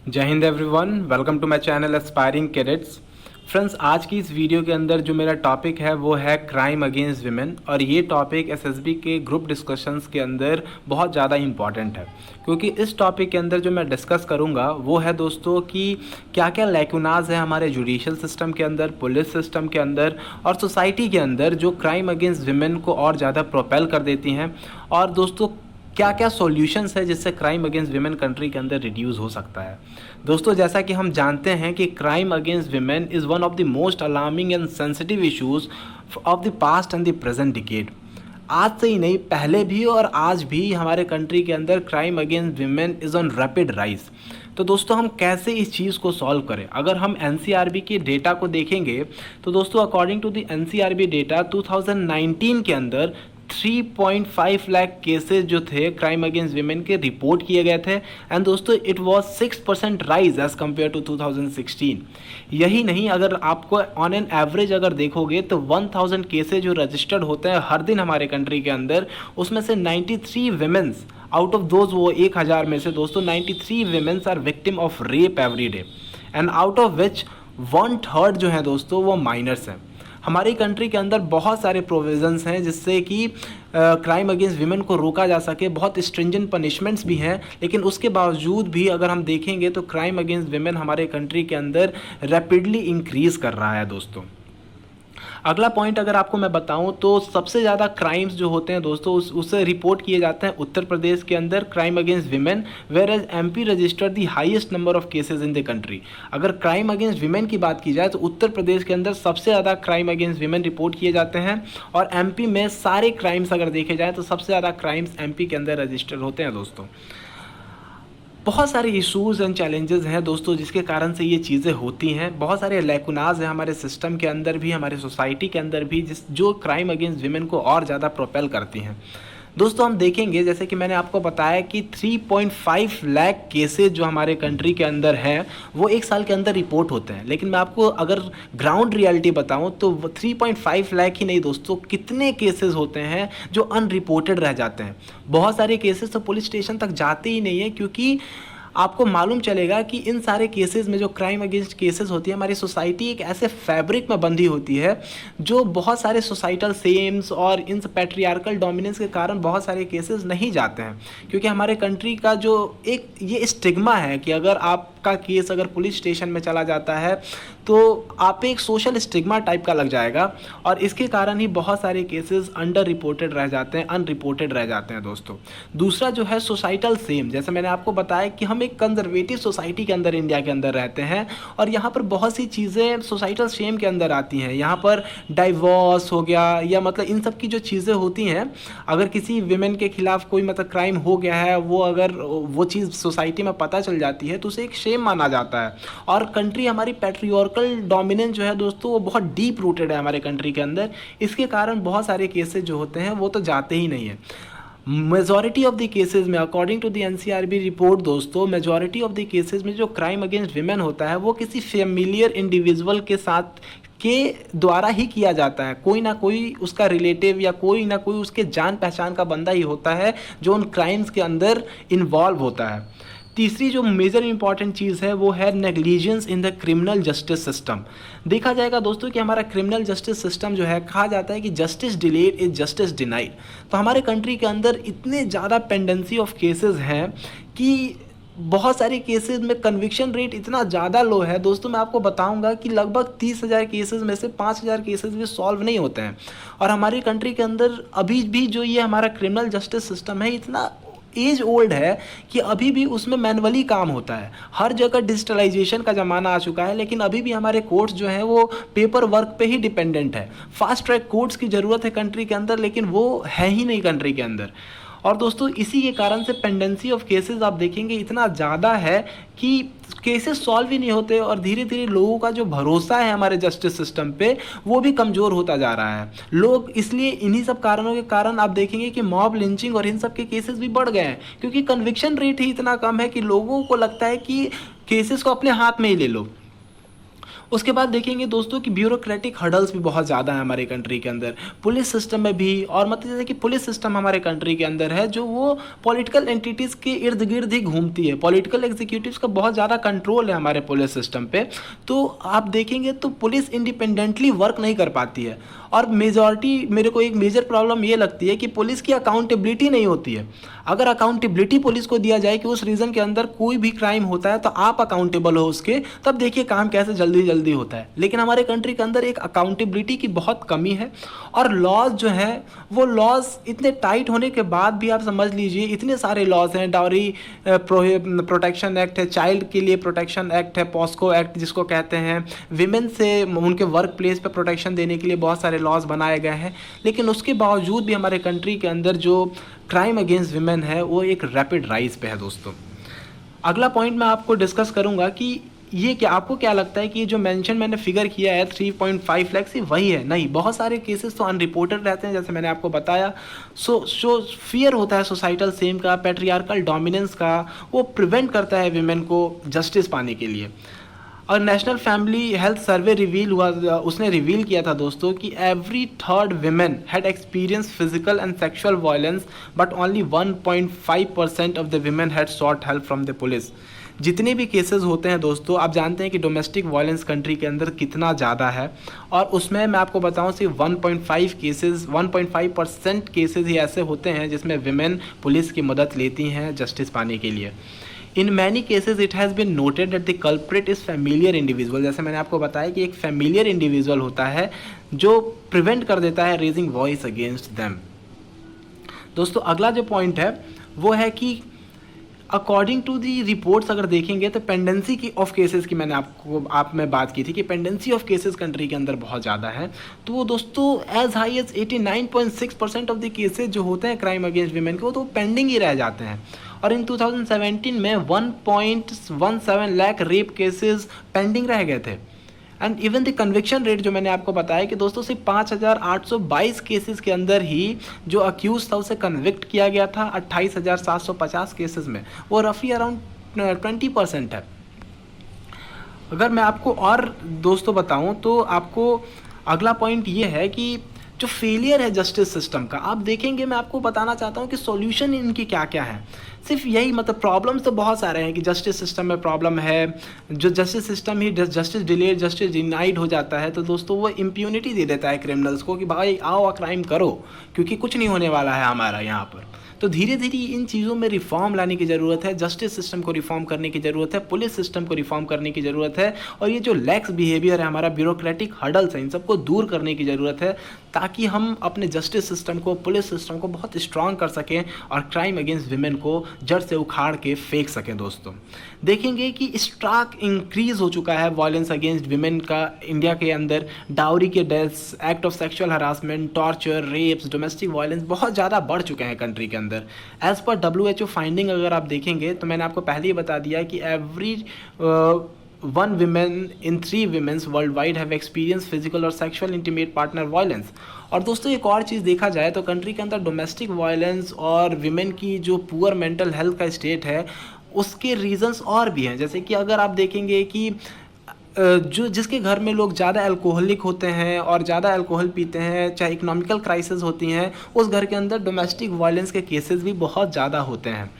जय Hind everyone, welcome to my channel aspiring cadets. Friends, आज की इस वीडियो के अंदर जो मेरा टॉपिक है वो है क्राइम अगेंस्ट विमेन। और ये टॉपिक एसएसबी के ग्रुप डिस्कशंस के अंदर बहुत ज़्यादा इंपॉर्टेंट है, क्योंकि इस टॉपिक के अंदर जो मैं डिस्कस करूँगा वो है दोस्तों कि क्या क्या लैकुनाज है हमारे जुडिशल सिस्टम के अंदर, पुलिस सिस्टम के अंदर और सोसाइटी के अंदर जो क्राइम अगेंस्ट विमेन को और ज़्यादा प्रोपेल कर देती हैं। और दोस्तों क्या क्या सॉल्यूशंस है जिससे क्राइम अगेंस्ट विमेन कंट्री के अंदर रिड्यूस हो सकता है। दोस्तों, जैसा कि हम जानते हैं कि crime against women is one of the most alarming and sensitive issues of the past and the present decade. आज से ही नहीं, पहले भी और आज भी हमारे कंट्री के अंदर crime against women is on rapid rise. तो दोस्तों, हम कैसे इस चीज़ को सॉल्व करें? अगर हम एनसीआरबी के डेटा को देखेंगे तो दोस्तों according to the NCRB data 2019 के अंदर 3.5 लाख केसेस जो थे क्राइम अगेंस्ट विमेन के रिपोर्ट किए गए थे। एंड दोस्तों it was 6% rise as compare to 2016। यही नहीं, अगर आपको ऑन एन एवरेज अगर देखोगे तो 1000 केसेज जो रजिस्टर्ड होते हैं हर दिन हमारे कंट्री के अंदर, उसमें से 93 विमेंस आउट ऑफ दोज, वो 1000 में से दोस्तों 93 womens are victim of rape every day. And out of which 1/3 जो है दोस्तों वो माइनर्स हैं। हमारी कंट्री के अंदर बहुत सारे प्रोविजंस हैं जिससे कि क्राइम अगेंस्ट विमेन को रोका जा सके। बहुत स्ट्रिंजेंट पनिशमेंट्स भी हैं, लेकिन उसके बावजूद भी अगर हम देखेंगे तो क्राइम अगेंस्ट विमेन हमारे कंट्री के अंदर रैपिडली इंक्रीज़ कर रहा है दोस्तों। अगला पॉइंट अगर आपको मैं बताऊं तो सबसे ज़्यादा क्राइम्स जो होते हैं दोस्तों उससे रिपोर्ट किए जाते हैं उत्तर प्रदेश के अंदर, crime against women, whereas MP registered the highest number of cases in the country. अगर क्राइम अगेंस्ट विमेन की बात की जाए तो उत्तर प्रदेश के अंदर सबसे ज़्यादा क्राइम अगेंस्ट विमेन रिपोर्ट किए जाते हैं। और एमपी में सारे क्राइम्स अगर देखे जाए तो सबसे ज़्यादा क्राइम्स एमपी के अंदर रजिस्टर होते हैं दोस्तों। बहुत सारे इश्यूज़ एंड चैलेंजेस हैं दोस्तों जिसके कारण से ये चीज़ें होती हैं। बहुत सारे लैकुनाज हैं हमारे सिस्टम के अंदर भी, हमारे सोसाइटी के अंदर भी, जो क्राइम अगेंस्ट विमेन को और ज़्यादा प्रोपेल करती हैं। दोस्तों, हम देखेंगे जैसे कि मैंने आपको बताया कि 3.5 लाख केसेज जो हमारे कंट्री के अंदर हैं वो एक साल के अंदर रिपोर्ट होते हैं। लेकिन मैं आपको अगर ग्राउंड रियलिटी बताऊं तो 3.5 लाख ही नहीं दोस्तों, कितने केसेस होते हैं जो अनरिपोर्टेड रह जाते हैं। बहुत सारे केसेस तो पुलिस स्टेशन तक जाते ही नहीं है, क्योंकि आपको मालूम चलेगा कि इन सारे केसेस में जो क्राइम अगेंस्ट केसेस होती है, हमारी सोसाइटी एक ऐसे फैब्रिक में बंधी होती है जो बहुत सारे सोसाइटल सेम्स और इन पैट्रियार्कल डोमिनेंस के कारण बहुत सारे केसेस नहीं जाते हैं। क्योंकि हमारे कंट्री का जो एक ये स्टिग्मा है कि अगर आपका केस अगर पुलिस स्टेशन में चला जाता है तो आप एक सोशल स्टिग्मा टाइप का लग जाएगा, और इसके कारण ही बहुत सारे केसेस अंडर रिपोर्टेड रह जाते हैं, अनरिपोर्टेड रह जाते हैं दोस्तों। दूसरा जो है सोसाइटल सेम, जैसे मैंने आपको बताया कि हम एक कंजर्वेटिव सोसाइटी के अंदर इंडिया के अंदर रहते हैं और यहाँ पर बहुत सी चीज़ें सोसाइटल सेम के अंदर आती हैं। यहाँ पर डाइवोर्स हो गया या मतलब इन सब की जो चीज़ें होती हैं, अगर किसी विमेन के खिलाफ कोई मतलब क्राइम हो गया है, वो अगर वो चीज़ सोसाइटी में पता चल जाती है तो उसे एक शेम माना जाता है। और कंट्री हमारी पैट्रियार्कल डोमिनेंस जो है दोस्तों वो बहुत डीप रूटेड है हमारे कंट्री के अंदर। इसके कारण बहुत सारे केसेस जो होते हैं वो तो जाते ही नहीं है। मेजॉरिटी ऑफ द केसेस में according to the NCRB report दोस्तों, मेजॉरिटी ऑफ द केसेस में जो क्राइम अगेंस्ट विमेन होता है वो किसी फेमिलियर इंडिविजुअल के साथ के द्वारा ही किया जाता है। कोई ना कोई उसका रिलेटिव या कोई ना कोई उसके जान पहचान का बंदा ही होता है जो उन क्राइम्स के अंदर इन्वॉल्व होता है। तीसरी जो मेजर इंपॉर्टेंट चीज़ है वो है negligence in the criminal justice system. देखा जाएगा दोस्तों कि हमारा क्रिमिनल जस्टिस सिस्टम जो है, कहा जाता है कि justice delayed is justice denied. तो हमारे कंट्री के अंदर इतने ज़्यादा पेंडेंसी ऑफ केसेस हैं कि बहुत सारे केसेस में कन्विक्शन रेट इतना ज़्यादा लो है दोस्तों। मैं आपको बताऊंगा कि लगभग 30,000 केसेस में से 5,000 केसेस भी सॉल्व नहीं होते हैं। और हमारी कंट्री के अंदर अभी भी जो ये हमारा क्रिमिनल जस्टिस सिस्टम है इतना एज ओल्ड है कि अभी भी उसमें मैनुअली काम होता है। हर जगह डिजिटलाइजेशन का ज़माना आ चुका है, लेकिन अभी भी हमारे कोर्ट्स जो हैं वो पेपर वर्क पे ही डिपेंडेंट है। फास्ट ट्रैक कोर्ट्स की ज़रूरत है कंट्री के अंदर, लेकिन वो है ही नहीं कंट्री के अंदर। और दोस्तों इसी के कारण से पेंडेंसी ऑफ केसेस आप देखेंगे इतना ज़्यादा है कि केसेस सॉल्व ही नहीं होते, और धीरे धीरे लोगों का जो भरोसा है हमारे जस्टिस सिस्टम पे वो भी कमज़ोर होता जा रहा है। लोग इसलिए इन्हीं सब कारणों के कारण आप देखेंगे कि मॉब लिंचिंग और इन सब के केसेस भी बढ़ गए हैं, क्योंकि कन्विक्शन रेट ही इतना कम है कि लोगों को लगता है कि केसेस को अपने हाथ में ही ले लो। उसके बाद देखेंगे दोस्तों कि ब्यूरोक्रेटिक हर्डल्स भी बहुत ज़्यादा है हमारे कंट्री के अंदर, पुलिस सिस्टम में भी। और मतलब जैसे कि पुलिस सिस्टम हमारे कंट्री के अंदर है जो वो पॉलिटिकल एंटिटीज़ के इर्द गिर्द ही घूमती है, पॉलिटिकल एग्जीक्यूटिव्स का बहुत ज़्यादा कंट्रोल है हमारे पुलिस सिस्टम पे। तो आप देखेंगे तो पुलिस इंडिपेंडेंटली वर्क नहीं कर पाती है। और मेजॉरिटी मेरे को एक मेजर प्रॉब्लम ये लगती है कि पुलिस की अकाउंटेबिलिटी नहीं होती है। अगर अकाउंटेबिलिटी पुलिस को दिया जाए कि उस रीजन के अंदर कोई भी क्राइम होता है तो आप अकाउंटेबल हो उसके, तब देखिए काम कैसे जल्दी जल्दी होता है। लेकिन हमारे कंट्री के अंदर एक अकाउंटेबिलिटी की बहुत कमी है। और लॉज जो हैं वो लॉज इतने टाइट होने के बाद भी आप समझ लीजिए इतने सारे लॉज हैं, डाउरी प्रोटेक्शन एक्ट है, चाइल्ड के लिए प्रोटेक्शन एक्ट है, पॉस्को एक्ट जिसको कहते हैं, विमेन से उनके वर्क प्लेस पर प्रोटेक्शन देने के लिए बहुत सारे लॉज बनाए गए हैं। लेकिन उसके बावजूद भी हमारे कंट्री के अंदर जो क्राइम अगेंस्ट विमेन है वो एक रैपिड राइज पे है दोस्तों। अगला पॉइंट मैं आपको डिस्कस करूंगा कि ये क्या, आपको क्या लगता है कि ये जो मेंशन मैंने फिगर किया है 3.5 लाख से वही है? नहीं, बहुत सारे केसेस तो अनरिपोर्टेड रहते हैं जैसे मैंने आपको बताया। सो फियर होता है सोसाइटल सेम का, पैट्रियार्कल डोमिनेंस का, वो प्रिवेंट करता है विमेन को जस्टिस पाने के लिए। और national family health survey reveal हुआ, उसने रिवील किया था दोस्तों कि every third women had experience physical and sexual violence but only 1.5% of the women had sought help from the police. जितने भी केसेस होते हैं दोस्तों, आप जानते हैं कि डोमेस्टिक वायलेंस कंट्री के अंदर कितना ज़्यादा है, और उसमें मैं आपको बताऊं सिर्फ 1.5% केसेस ही ऐसे होते हैं जिसमें विमेन पुलिस की मदद लेती हैं जस्टिस पाने के लिए। In many cases it has been noted that the culprit is familiar individual. जैसे मैंने आपको बताया कि एक फैमिलियर इंडिविजुअल होता है जो प्रिवेंट कर देता है रेजिंग वॉइस अगेंस्ट देम। दोस्तों अगला जो पॉइंट है वो है कि अकॉर्डिंग टू दी रिपोर्ट्स अगर देखेंगे तो पेंडेंसी की ऑफ केसेस की मैंने आप में बात की थी कि पेंडेंसी ऑफ केसेस कंट्री के अंदर बहुत ज़्यादा है। तो वो दोस्तों as high as 89.6% of the cases जो होते हैं क्राइम अगेंस्ट वीमेन के वो तो पेंडिंग ही रह जाते हैं। और इन 2017 में 1.17 लाख रेप केसेस पेंडिंग रह गए थे। And even the conviction rate जो मैंने आपको बताया कि दोस्तों सिर्फ 5,822 केसेस के अंदर ही जो अक्यूज था उसे कन्विक्ट किया गया था 28,750 केसेस में, वो रफली अराउंड 20% है। अगर मैं आपको और दोस्तों बताऊं तो आपको अगला पॉइंट ये है कि जो फेलियर है जस्टिस सिस्टम का, आप देखेंगे मैं आपको बताना चाहता हूँ कि सॉल्यूशन इनकी क्या क्या है। सिर्फ यही मतलब प्रॉब्लम्स तो बहुत सारे हैं कि जस्टिस सिस्टम में प्रॉब्लम है, जो जस्टिस सिस्टम ही जस्टिस डिलेड जस्टिस डिनाइड हो जाता है तो दोस्तों वो इम्प्यूनिटी दे देता है क्रिमिनल्स को कि भाई आओ क्राइम करो क्योंकि कुछ नहीं होने वाला है हमारा यहाँ पर। तो धीरे धीरे इन चीज़ों में रिफॉर्म लाने की ज़रूरत है, जस्टिस सिस्टम को रिफॉर्म करने की ज़रूरत है, पुलिस सिस्टम को रिफॉर्म करने की ज़रूरत है, और ये जो लैक्स बिहेवियर है हमारा ब्यूरोक्रेटिक हर्डल्स है इन सबको दूर करने की ज़रूरत है ताकि हम अपने जस्टिस सिस्टम को पुलिस सिस्टम को बहुत स्ट्रांग कर सकें और क्राइम अगेंस्ट विमेन को जड़ से उखाड़ के फेंक सकें। दोस्तों देखेंगे कि स्ट्राक इंक्रीज हो चुका है वायलेंस अगेंस्ट विमेन का इंडिया के अंदर। डाउरी के deaths, act of sexual harassment, torture, rapes, domestic violence बहुत ज़्यादा बढ़ चुके हैं कंट्री के अंदर। एज पर WHO फाइंडिंग अगर आप देखेंगे तो मैंने आपको पहले ही बता दिया कि every 1 women in 3 women worldwide have experienced physical और sexual intimate partner violence। और दोस्तों एक और चीज़ देखा जाए तो कंट्री के अंदर डोमेस्टिक वायलेंस और विमेन की जो पुअर मेंटल हेल्थ का स्टेट है उसके रीजंस और भी हैं। जैसे कि अगर आप देखेंगे कि जो जिसके घर में लोग ज़्यादा अल्कोहलिक होते हैं और ज़्यादा अल्कोहल पीते हैं, चाहे इकोनॉमिकल क्राइसिस होती हैं, उस घर के अंदर डोमेस्टिक वायलेंस के केसेस भी बहुत ज़्यादा होते हैं।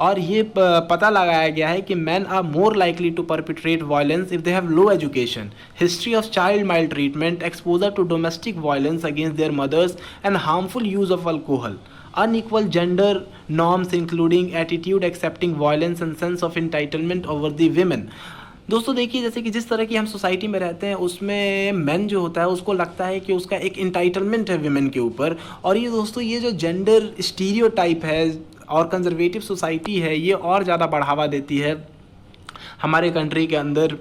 और ये पता लगाया गया है कि men are more likely to perpetrate violence if they have low education, history of child mild treatment, exposure to domestic violence against their mothers and harmful use of alcohol, unequal gender norms including attitude accepting violence and sense of entitlement over the women। दोस्तों देखिए जैसे कि जिस तरह की हम society में रहते हैं उसमें मैन जो होता है उसको लगता है कि उसका एक इंटाइटलमेंट है विमेन के ऊपर, और ये दोस्तों ये जो जेंडर स्टीरियोटाइप है और कंजर्वेटिव सोसाइटी है ये और ज़्यादा बढ़ावा देती है हमारे कंट्री के अंदर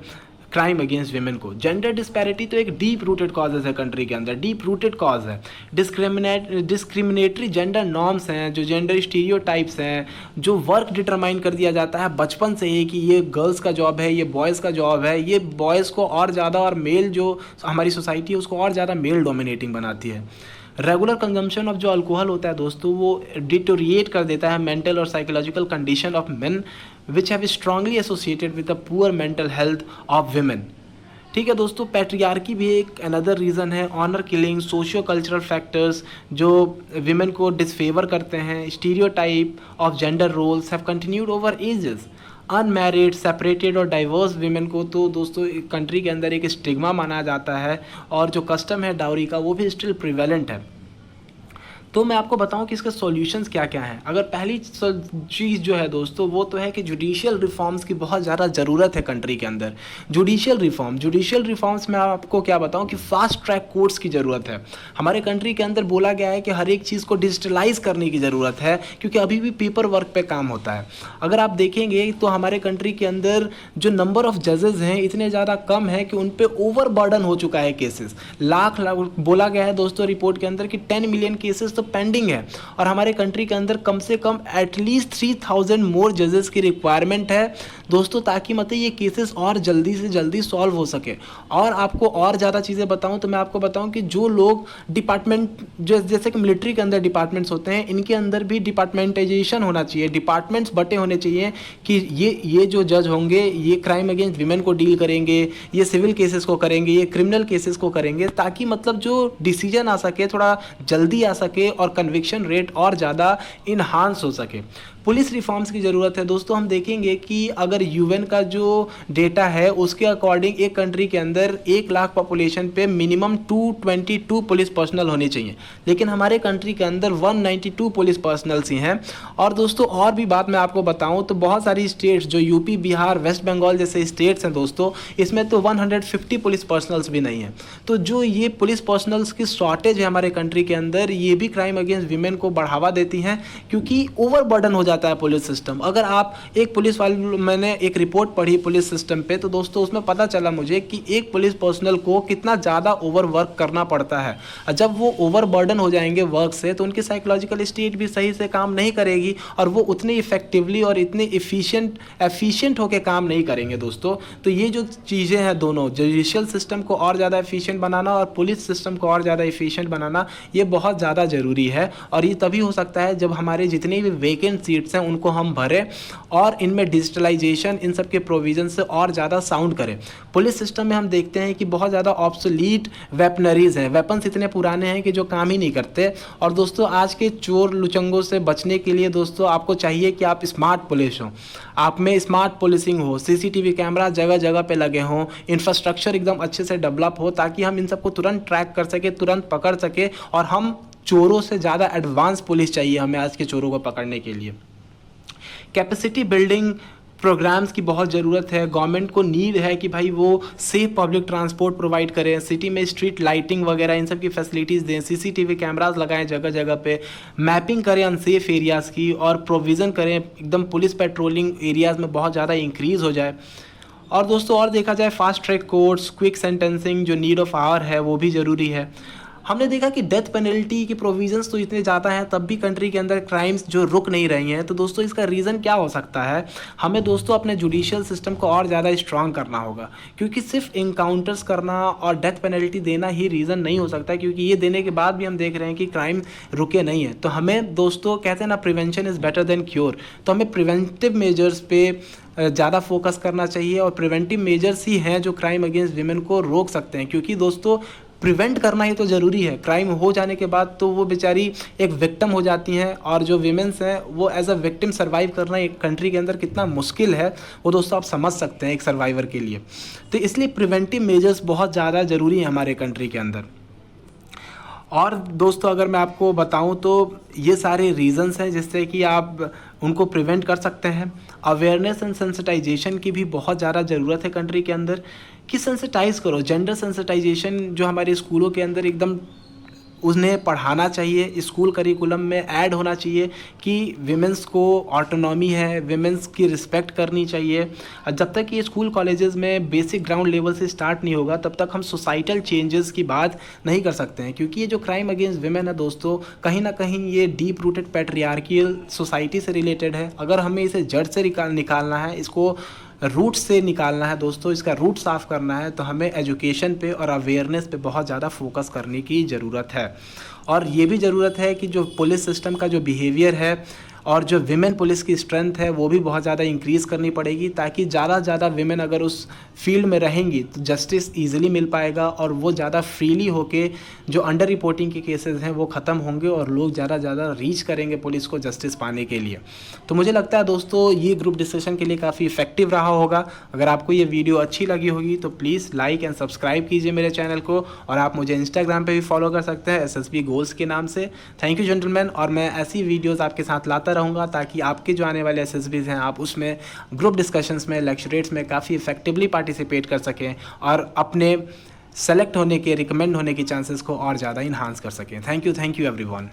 क्राइम अगेंस्ट विमेन को। जेंडर डिस्पैरिटी तो एक डीप रूटेड कॉजेज है कंट्री के अंदर, डीप रूटेड कॉज है। डिस्क्रिमिनेटरी जेंडर नॉर्म्स हैं, जो जेंडर स्टीरियोटाइप्स हैं, जो वर्क डिटरमाइन कर दिया जाता है बचपन से ही कि ये गर्ल्स का जॉब है, ये बॉयज़ का जॉब है, ये बॉयज़ को और ज़्यादा, और मेल जो हमारी सोसाइटी है उसको और ज़्यादा मेल डोमिनेटिंग बनाती है। रेगुलर कंजम्पशन ऑफ जो अल्कोहल होता है दोस्तों वो डिटोरिएट कर देता है मेंटल और psychological condition of men which have strongly associated with the poor mental health of women. ठीक है दोस्तों, पैट्रियार्की भी एक अनदर रीज़न है, honour killing, socio cultural factors जो विमेन को डिसफेवर करते हैं, stereotype of gender roles have continued over ages, unmarried, separated और डाइवर्स वीमेन को तो दोस्तों कंट्री के अंदर एक स्टिग्मा माना जाता है, और जो कस्टम है डाउरी का वो भी स्टिल प्रिवेलेंट है। तो मैं आपको बताऊं कि इसके सॉल्यूशंस क्या क्या हैं। अगर पहली चीज़ जो है दोस्तों वो तो है कि जुडिशियल रिफॉर्म्स की बहुत ज़्यादा ज़रूरत है कंट्री के अंदर। जुडिशियल रिफॉर्म्स में आपको क्या बताऊं कि फास्ट ट्रैक कोर्ट्स की ज़रूरत है। हमारे कंट्री के अंदर बोला गया है कि हर एक चीज़ को डिजिटलाइज करने की ज़रूरत है, क्योंकि अभी भी पेपर वर्क पे काम होता है। अगर आप देखेंगे तो हमारे कंट्री के अंदर जो नंबर ऑफ़ जजेस हैं इतने ज़्यादा कम है कि उन पर ओवर बर्डन हो चुका है केसेस। लाख बोला गया है दोस्तों रिपोर्ट के अंदर कि 10 मिलियन केसेस तो पेंडिंग है, और हमारे कंट्री के अंदर कम से कम एटलीस्ट 3000 मोर जजेस की रिक्वायरमेंट है दोस्तों, ताकि मतलब ये केसेस और जल्दी से जल्दी सॉल्व हो सके। और आपको और ज़्यादा चीज़ें बताऊं तो मैं आपको बताऊं कि जो लोग डिपार्टमेंट जैसे कि मिलिट्री के अंदर डिपार्टमेंट्स होते हैं, इनके अंदर भी डिपार्टमेंटाइजेशन होना चाहिए, डिपार्टमेंट्स बटे होने चाहिए कि ये जो जज होंगे ये क्राइम अगेंस्ट विमेन को डील करेंगे, ये सिविल केसेस को करेंगे, ये क्रिमिनल केसेस को करेंगे, ताकि मतलब जो डिसीजन आ सके थोड़ा जल्दी आ सके और कन्विक्शन रेट और ज़्यादा इन्हांस हो सके। पुलिस रिफॉर्म्स की ज़रूरत है दोस्तों। हम देखेंगे कि अगर यूएन का जो डेटा है उसके अकॉर्डिंग एक कंट्री के अंदर 1 लाख पॉपुलेशन पे मिनिमम 222 पुलिस पर्सनल होने चाहिए, लेकिन हमारे कंट्री के अंदर 192 पुलिस पर्सनल्स ही हैं। और दोस्तों और भी बात मैं आपको बताऊं तो बहुत सारी स्टेट्स जो यूपी, बिहार, वेस्ट बंगाल जैसे स्टेट्स हैं दोस्तों, इसमें तो 150 पुलिस पर्सनल्स भी नहीं हैं। तो जो ये पुलिस पर्सनल्स की शॉर्टेज है हमारे कंट्री के अंदर, ये भी क्राइम अगेंस्ट विमेन को बढ़ावा देती हैं, क्योंकि ओवर बर्डन हो जाता है पुलिस सिस्टम। अगर आप एक पुलिस वाले, मैंने एक रिपोर्ट पढ़ी पुलिस सिस्टम पे, तो दोस्तों उसमें पता चला मुझे कि एक पुलिस पर्सनल को कितना ज़्यादा ओवर वर्क करना पड़ता है। जब वो ओवर बर्डन हो जाएंगे वर्क से तो उनकी साइकोलॉजिकल स्टेट भी सही से काम नहीं करेगी, और वो उतने इफेक्टिवली और इतने एफिशिएंट होकर काम नहीं करेंगे दोस्तों। तो ये जो चीज़ें हैं दोनों, जुडिशियल सिस्टम को और ज़्यादा एफिशिएंट बनाना और पुलिस सिस्टम को और ज़्यादा एफिशिएंट बनाना, ये बहुत ज़्यादा ज़रूरी है। और ये तभी हो सकता है जब हमारे जितनी भी वेकेंट सीट्स हैं उनको हम भरें और इनमें डिजिटलाइजेशन इन सब के प्रोविजन से और ज़्यादा साउंड करें। पुलिस सिस्टम में हम देखते हैं कि बहुत ज़्यादा ऑब्सोलीट वेपनरीज हैं, वेपन्स इतने पुराने हैं कि जो काम ही नहीं करते। और दोस्तों आज के चोर लुचंगों से बचने के लिए दोस्तों आपको चाहिए कि आप स्मार्ट पुलिस हो, आप में स्मार्ट पुलिसिंग हो, सीसीटीवी कैमरा जगह जगह पे लगे हों, इंफ्रास्ट्रक्चर एकदम अच्छे से डेवलप हो, ताकि हम इन सबको तुरंत ट्रैक कर सके, तुरंत पकड़ सके। और हम चोरों से ज़्यादा एडवांस पुलिस चाहिए हमें आज के चोरों को पकड़ने के लिए। कैपेसिटी बिल्डिंग प्रोग्राम्स की बहुत ज़रूरत है। गवर्नमेंट को नीड है कि भाई वो सेफ पब्लिक ट्रांसपोर्ट प्रोवाइड करें, सिटी में स्ट्रीट लाइटिंग वगैरह इन सब की फैसिलिटीज़ दें, सीसीटीवी कैमरास लगाएं जगह जगह पे, मैपिंग करें अनसेफ एरियाज़ की, और प्रोविज़न करें एकदम पुलिस पेट्रोलिंग एरियाज़ में बहुत ज़्यादा इंक्रीज़ हो जाए। और दोस्तों और देखा जाए fast track courts, quick sentencing जो नीड ऑफ आवर है वो भी ज़रूरी है। हमने देखा कि डेथ पेनल्टी के प्रोविजंस तो इतने ज़्यादा हैं, तब भी कंट्री के अंदर क्राइम्स जो रुक नहीं रही हैं। तो दोस्तों इसका रीज़न क्या हो सकता है? हमें दोस्तों अपने जुडिशियल सिस्टम को और ज़्यादा स्ट्रांग करना होगा, क्योंकि सिर्फ इनकाउंटर्स करना और डेथ पेनल्टी देना ही रीज़न नहीं हो सकता, क्योंकि ये देने के बाद भी हम देख रहे हैं कि क्राइम रुके नहीं है। तो हमें दोस्तों कहते हैं ना, prevention is better than cure, तो हमें प्रिवेंटिव मेजर्स पे ज़्यादा फोकस करना चाहिए। और प्रिवेंटिव मेजर्स ही हैं जो क्राइम अगेंस्ट विमेन को रोक सकते हैं, क्योंकि दोस्तों प्रिवेंट करना ही तो ज़रूरी है। क्राइम हो जाने के बाद तो वो बेचारी एक विक्टिम हो जाती हैं, और जो विमेंस हैं वो एज अ विक्टिम सर्वाइव करना एक कंट्री के अंदर कितना मुश्किल है वो दोस्तों आप समझ सकते हैं एक सर्वाइवर के लिए। तो इसलिए प्रिवेंटिव मेजर्स बहुत ज़्यादा ज़रूरी हैं हमारे कंट्री के अंदर। और दोस्तों अगर मैं आपको बताऊं तो ये सारे रीज़न्स हैं जिससे कि आप उनको प्रिवेंट कर सकते हैं। अवेयरनेस एंड सेंसिटाइजेशन की भी बहुत ज़्यादा ज़रूरत है कंट्री के अंदर, कि सेंसिटाइज़ करो। जेंडर सेंसिटाइजेशन जो हमारे स्कूलों के अंदर एकदम उन्हें पढ़ाना चाहिए, स्कूल करिकुलम में ऐड होना चाहिए कि विमेंस को ऑटोनॉमी है, विमेंस की रिस्पेक्ट करनी चाहिए। जब तक ये स्कूल कॉलेजेस में बेसिक ग्राउंड लेवल से स्टार्ट नहीं होगा तब तक हम सोसाइटल चेंजेस की बात नहीं कर सकते हैं, क्योंकि ये जो क्राइम अगेंस्ट विमेन है दोस्तों, कहीं ना कहीं ये डीप रूटेड पैट्रियार्कियल सोसाइटी से रिलेटेड है। अगर हमें इसे जड़ से निकालना है, इसको रूट से निकालना है दोस्तों, इसका रूट साफ़ करना है, तो हमें एजुकेशन पे और अवेयरनेस पे बहुत ज़्यादा फोकस करने की ज़रूरत है। और ये भी ज़रूरत है कि जो पुलिस सिस्टम का जो बिहेवियर है और जो विमेन पुलिस की स्ट्रेंथ है वो भी बहुत ज़्यादा इंक्रीज़ करनी पड़ेगी, ताकि ज़्यादा से ज़्यादा विमेन अगर उस फील्ड में रहेंगी तो जस्टिस ईजिली मिल पाएगा और वो ज़्यादा फ्रीली होके जो अंडर रिपोर्टिंग के केसेस हैं वो ख़त्म होंगे और लोग ज़्यादा रीच करेंगे पुलिस को जस्टिस पाने के लिए। तो मुझे लगता है दोस्तों ये ग्रुप डिस्कशन के लिए काफ़ी इफेक्टिव रहा होगा। अगर आपको ये वीडियो अच्छी लगी होगी तो प्लीज़ लाइक एंड सब्सक्राइब कीजिए मेरे चैनल को, और आप मुझे इंस्टाग्राम पे भी फॉलो कर सकते हैं SSB गोल्स के नाम से। थैंक यू जेंटलमैन, और मैं ऐसी वीडियोज़ आपके साथ लाता रहूँगा ताकि आपके जो आने वाले SSBs हैं आप उसमें ग्रुप डिस्कशंस में, लेक्चरेट्स में काफ़ी इफेक्टिवली पार्टिसिपेट कर सकें और अपने सेलेक्ट होने के, रिकमेंड होने के चांसेस को और ज़्यादा इन्हांस कर सकें। Thank you everyone.